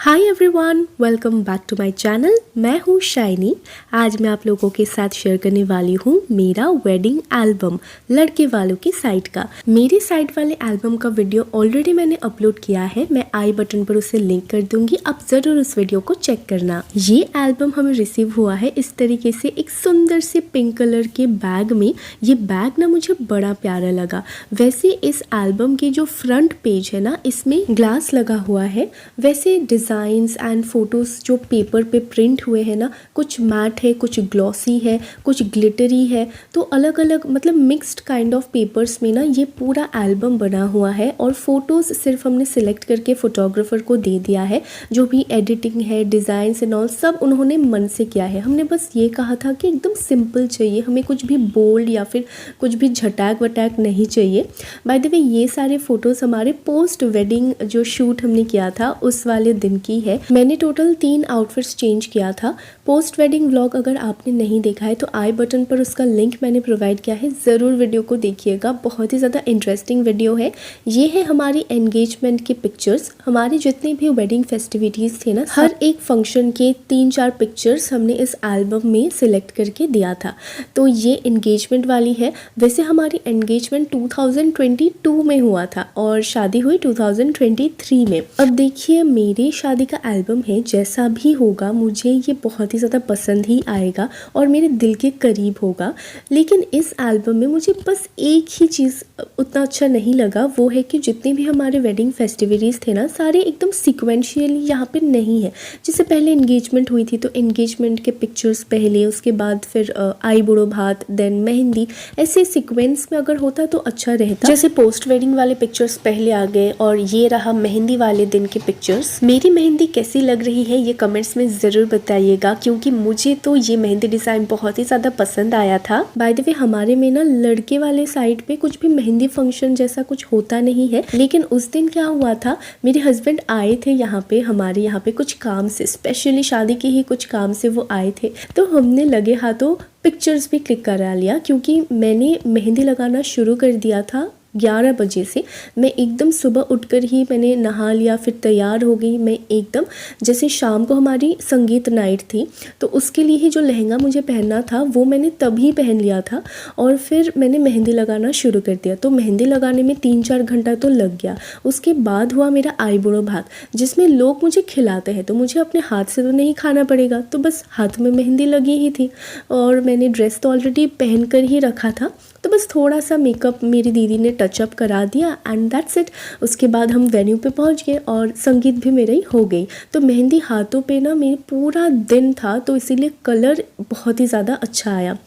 Hi everyone, welcome back to my channel. मैं हूँ shiny. आज मैं आप लोगों के साथ शेयर करने वाली हूँ मेरा वेडिंग एल्बम लड़के वालों की साइड का। मेरी साइड वाले एल्बम का वीडियो ऑलरेडी मैंने अपलोड किया है, मैं आई बटन पर उसे लिंक कर दूंगी, आप ज़रूर उस वीडियो को चेक करना। ये एल्बम हमें रिसीव हुआ है इस तरीके से, एक सुंदर से पिंक कलर के बैग में। ये बैग ना मुझे बड़ा प्यारा लगा। वैसे इस एल्बम की जो फ्रंट पेज है ना, इसमें ग्लास लगा हुआ है। वैसे डिज़ाइंस एंड फोटोज़ जो पेपर पे प्रिंट हुए हैं ना, कुछ मैट है, कुछ ग्लॉसी है, कुछ ग्लिटरी है, तो अलग अलग मतलब मिक्स्ड काइंड ऑफ पेपर्स में ना ये पूरा एल्बम बना हुआ है। और फोटोज़ सिर्फ हमने सिलेक्ट करके फोटोग्राफर को दे दिया है। जो भी एडिटिंग है, डिज़ाइंस एंड ऑल सब उन्होंने मन से किया है। हमने बस ये कहा था कि एकदम सिंपल चाहिए, हमें कुछ भी बोल्ड या फिर कुछ भी झटाक वटाक नहीं चाहिए। बाय द वे ये सारे फ़ोटोज़ हमारे पोस्ट वेडिंग जो शूट हमने किया था उस वाले दिन की है। मैंने टोटल 3 आउटफिट्स चेंज किया था। पोस्ट वेडिंग व्लॉग अगर आपने नहीं देखा है तो आई बटन पर उसका लिंक मैंने प्रोवाइड किया है, ज़रूर वीडियो को देखिएगा, बहुत ही ज़्यादा इंटरेस्टिंग वीडियो है। ये है हमारी एंगेजमेंट की पिक्चर्स। हमारे जितने भी वेडिंग फेस्टिविटीज़ थे ना, हर एक फंक्शन के 3-4 पिक्चर्स हमने इस एल्बम में सिलेक्ट करके दिया था। तो ये एंगेजमेंट वाली है। वैसे हमारी एंगेजमेंट 2022 में हुआ था और शादी हुई 2023 में। अब देखिए मेरी शादी का एल्बम है, जैसा भी होगा मुझे ये बहुत ही ज़्यादा पसंद ही आएगा और मेरे दिल के करीब होगा। लेकिन इस एल्बम में मुझे बस एक ही चीज़ उतना अच्छा नहीं लगा, वो है कि जितने भी हमारे वेडिंग फेस्टिविटीज़ थे ना, सारे एकदम सिक्वेंशियली यहाँ पे नहीं है। जैसे पहले एंगेजमेंट हुई थी तो एंगेजमेंट के पिक्चर्स पहले, उसके बाद फिर आई बुढ़ो भात, देन मेहंदी, ऐसे सीक्वेंस में अगर होता तो अच्छा रहता। जैसे पोस्ट वेडिंग वाले पिक्चर्स पहले आ गए और ये रहा मेहंदी वाले दिन के पिक्चर्स। मेरी मेहंदी कैसी लग रही है ये कमेंट्स में ज़रूर बताइएगा, क्योंकि मुझे तो ये मेहंदी डिज़ाइन बहुत ही ज़्यादा पसंद आया था। बाय द वे हमारे में ना लड़के वाले साइड पे कुछ भी मेहंदी फंक्शन जैसा कुछ होता नहीं है, लेकिन उस दिन क्या हुआ था, मेरे हस्बैंड आए थे यहाँ पे, हमारे यहाँ पे कुछ काम से, स्पेशली शादी के ही कुछ काम से वो आए थे। तो हमने लगे हाथों पिक्चर्स भी क्लिक करा लिया, क्योंकि मैंने मेहंदी लगाना शुरू कर दिया था 11 बजे से। मैं एकदम सुबह उठकर ही मैंने नहा लिया, फिर तैयार हो गई। मैं एकदम जैसे शाम को हमारी संगीत नाइट थी तो उसके लिए ही जो लहंगा मुझे पहनना था वो मैंने तभी पहन लिया था और फिर मैंने मेहंदी लगाना शुरू कर दिया। तो मेहंदी लगाने में 3-4 घंटा तो लग गया। उसके बाद हुआ मेरा आई बुढ़ो भात, जिसमें लोग मुझे खिलाते हैं तो मुझे अपने हाथ से तो नहीं खाना पड़ेगा, तो बस हाथ में मेहंदी लगी ही थी और मैंने ड्रेस तो ऑलरेडी पहन कर ही रखा था। तो बस थोड़ा सा मेकअप मेरी दीदी ने टचअप करा दिया एंड दैट्स इट। उसके बाद हम वेन्यू पे पहुंच गए और संगीत भी मेरी हो गई। तो मेहंदी हाथों पे ना मेरे पूरा दिन था, तो इसीलिए कलर बहुत ही ज़्यादा अच्छा आया।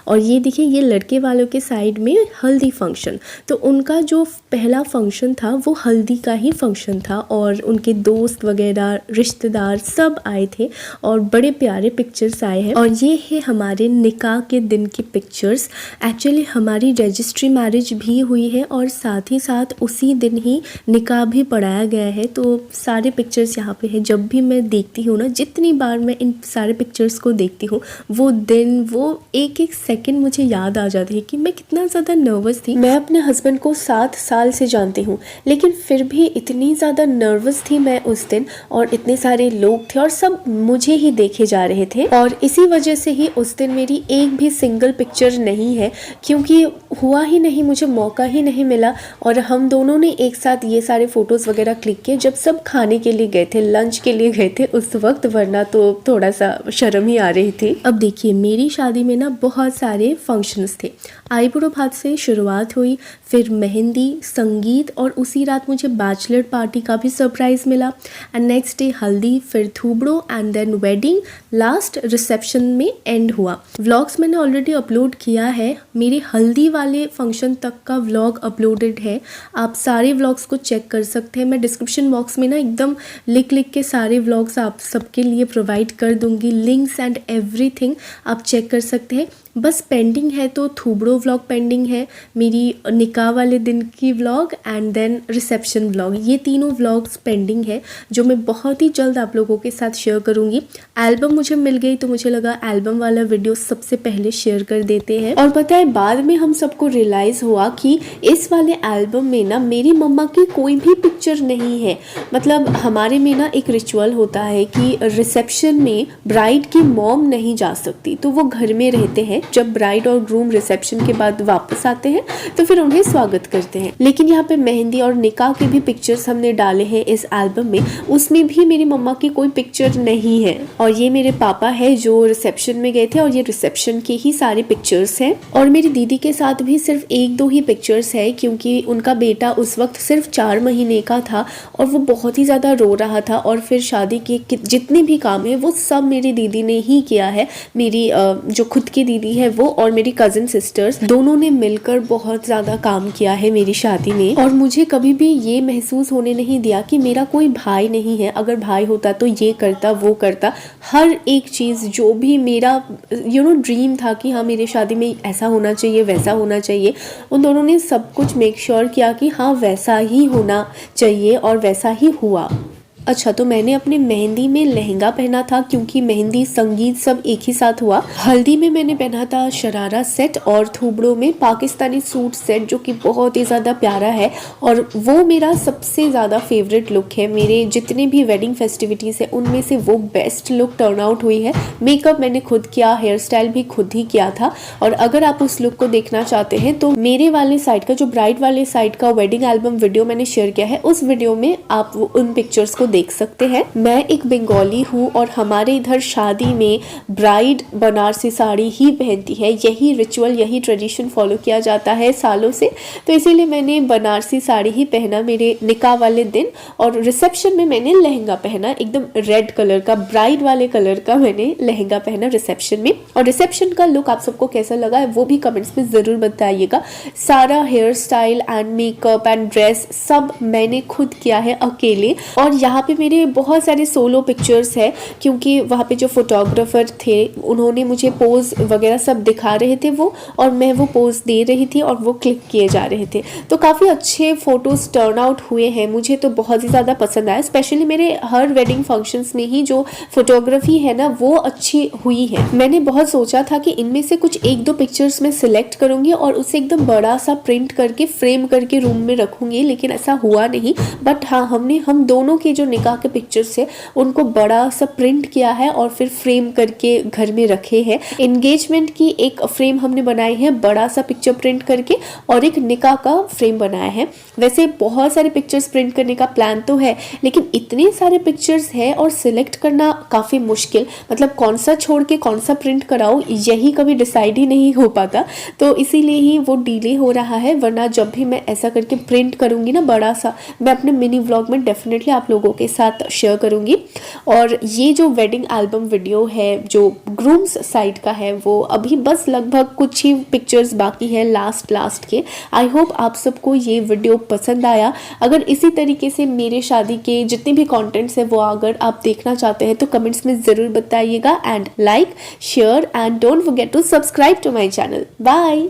और ये देखिए ये लड़के वालों के साइड में हल्दी फंक्शन, तो उनका जो पहला फंक्शन था वो हल्दी का ही फंक्शन था और उनके दोस्त वगैरह रिश्तेदार सब आए थे और बड़े प्यारे पिक्चर्स आए हैं। और ये है हमारे निकाह के दिन की पिक्चर्स। एक्चुअली हमारी रजिस्ट्री मैरिज भी हुई है और साथ ही साथ उसी दिन ही निकाह भी पढ़ाया गया है। तो सारे पिक्चर्स यहाँ पे है। जब भी मैं देखती हूँ ना, जितनी बार मैं इन सारे पिक्चर्स को देखती हूँ, वो दिन, वो एक एक सेकंड मुझे याद आ जाती है कि मैं कितना ज़्यादा नर्वस थी। मैं अपने हस्बैंड को 7 साल से जानती हूँ, लेकिन फिर भी इतनी ज़्यादा नर्वस थी मैं उस दिन। और इतने सारे लोग थे और सब मुझे ही देखे जा रहे थे और इसी वजह से ही उस दिन मेरी एक भी सिंगल पिक्चर नहीं है, क्योंकि हुआ ही नहीं, मुझे मौका ही नहीं मिला। और हम दोनों ने एक साथ ये सारे फोटोज़ वगैरह क्लिक किए जब सब खाने के लिए गए थे, लंच के लिए गए थे उस वक्त, वरना तो थोड़ा सा शर्म ही आ रही थी। अब देखिए मेरी शादी में ना बहुत सारे फंक्शंस थे। आई बुढ़ो भात से शुरुआत हुई, फिर मेहंदी, संगीत और उसी रात मुझे बैचलर पार्टी का भी सरप्राइज़ मिला एंड नेक्स्ट डे हल्दी, फिर थूबड़ो and then wedding, last reception में एंड हुआ। व्लॉग्स मैंने ऑलरेडी अपलोड किया है, मेरे हल्दी वाले फंक्शन तक का व्लॉग अपलोडेड है, आप सारे व्लॉग्स को चेक कर सकते हैं। मैं डिस्क्रिप्शन बॉक्स में ना एकदम लिख के सारे व्लॉग्स आप सबके लिए प्रोवाइड कर दूंगी, लिंक्स एंड एवरीथिंग आप चेक कर सकते हैं। बस पेंडिंग है तो थूबड़ो व्लॉग पेंडिंग है, मेरी निकाह वाले दिन की vlog and then reception vlog, ये तीनों व्लॉग्स पेंडिंग है जो मैं बहुत ही जल्द आप लोगों के साथ शेयर करूँगी। एल्बम मुझे मिल गई तो मुझे लगा एल्बम वाला वीडियो सबसे पहले शेयर कर देते हैं। और पता है बाद में हम सबको रियलाइज़ हुआ कि इस वाले एल्बम में ना मेरी मम्मा की कोई भी पिक्चर नहीं है। मतलब हमारे में ना एक रिचुअल होता है कि रिसेप्शन में ब्राइड की मॉम नहीं जा सकती, तो वो घर में रहते हैं। जब ब्राइड और ग्रूम रिसेप्शन के बाद वापस आते हैं तो फिर उन्हें स्वागत करते हैं। लेकिन यहाँ पे मेहंदी और निकाह के भी पिक्चर्स हमने डाले हैं इस एल्बम में, उसमें भी मेरी मम्मा की कोई पिक्चर नहीं है। और ये मेरे पापा है जो रिसेप्शन में गए थे और ये रिसेप्शन के ही सारे पिक्चर्स हैं। और मेरी दीदी के साथ भी सिर्फ 1-2 ही पिक्चर्स है क्योंकि उनका बेटा उस वक्त सिर्फ 4 महीने का था और वो बहुत ही ज़्यादा रो रहा था। और फिर शादी के जितने भी काम है वो सब मेरी दीदी ने ही किया है। मेरी जो खुद की दीदी है वो और मेरी कज़न सिस्टर्स दोनों ने मिलकर बहुत ज़्यादा काम किया है मेरी शादी में। और मुझे कभी भी ये महसूस होने नहीं दिया कि मेरा कोई भाई नहीं है। अगर भाई होता तो ये करता वो करता, हर एक चीज़ जो भी मेरा ड्रीम था कि हाँ मेरी शादी में ऐसा होना चाहिए वैसा होना चाहिए, उन दोनों ने सब कुछ मेक श्योर किया कि हाँ वैसा ही होना चाहिए और वैसा ही हुआ। अच्छा, तो मैंने अपने मेहंदी में लहंगा पहना था क्योंकि मेहंदी संगीत सब एक ही साथ हुआ। हल्दी में मैंने पहना था शरारा सेट और थूबड़ों में पाकिस्तानी सूट सेट जो कि बहुत ही ज़्यादा प्यारा है और वो मेरा सबसे ज़्यादा फेवरेट लुक है। मेरे जितने भी वेडिंग फेस्टिविटीज़ है उनमें से वो बेस्ट लुक टर्न आउट हुई है। मेकअप मैंने खुद किया, हेयर स्टाइल भी खुद ही किया था। और अगर आप उस लुक को देखना चाहते हैं तो मेरे वाले साइड का, जो ब्राइड वाले साइड का वेडिंग एल्बम वीडियो मैंने शेयर किया है, उस वीडियो में आप उन पिक्चर्स को देख सकते हैं। मैं एक बंगाली हूँ और हमारे इधर शादी में ब्राइड बनारसी साड़ी ही पहनती है। यही रिचुअल, यही ट्रेडिशन फॉलो किया जाता है सालों से, तो इसीलिए मैंने बनारसी साड़ी ही पहना मेरे निकाह वाले दिन। और रिसेप्शन में मैंने लहंगा पहना, एकदम रेड कलर का, ब्राइड वाले कलर का मैंने लहंगा पहना रिसेप्शन में। और रिसेप्शन का लुक आप सबको कैसा लगा है वो भी कमेंट्स में ज़रूर बताइएगा। सारा hair style and makeup and dress सब मैंने खुद किया है अकेले। और यहाँ पे मेरे बहुत सारे सोलो पिक्चर्स है क्योंकि वहाँ पे जो फोटोग्राफर थे उन्होंने मुझे पोज वगैरह सब दिखा रहे थे वो, और मैं वो पोज दे रही थी और वो क्लिक किए जा रहे थे। तो काफ़ी अच्छे फ़ोटोज़ टर्न आउट हुए हैं, मुझे तो बहुत ही ज़्यादा पसंद आया। स्पेशली मेरे हर वेडिंग फंक्शंस में ही जो फोटोग्राफी है ना वो अच्छी हुई है। मैंने बहुत सोचा था कि इनमें से कुछ 1-2 पिक्चर्स मैं सिलेक्ट करूँगी और उसे एकदम बड़ा सा प्रिंट करके फ्रेम करके रूम में रखूँगी, लेकिन ऐसा हुआ नहीं। बट हाँ, हम दोनों के जो निकाह के पिक्चर्स है उनको बड़ा सा प्रिंट किया है और फिर फ्रेम करके घर में रखे हैं। एंगेजमेंट की एक फ्रेम हमने बनाई है बड़ा सा पिक्चर प्रिंट करके, और एक निकाह का फ्रेम बनाया है। वैसे बहुत सारे पिक्चर्स प्रिंट करने का प्लान तो है, लेकिन इतने सारे पिक्चर्स है और सिलेक्ट करना काफ़ी मुश्किल, मतलब कौन सा छोड़ के कौन सा प्रिंट कराऊँ यही कभी डिसाइड ही नहीं हो पाता। तो इसीलिए ही वो डिले हो रहा है, वरना जब भी मैं ऐसा करके प्रिंट करूँगी ना बड़ा सा, मैं अपने मिनी व्लॉग में डेफिनेटली आप लोगों के साथ शेयर करूँगी। और ये जो वेडिंग एल्बम वीडियो है जो ग्रूम्स साइड का है वो अभी बस लगभग कुछ ही पिक्चर्स बाकी है लास्ट के। आई होप आप सबको ये वीडियो पसंद आया। अगर इसी तरीके से मेरे शादी के जितने भी कंटेंट्स है वो अगर आप देखना चाहते हैं तो कमेंट्स में ज़रूर बताइएगा। And like, share and don't forget to subscribe to my channel. Bye.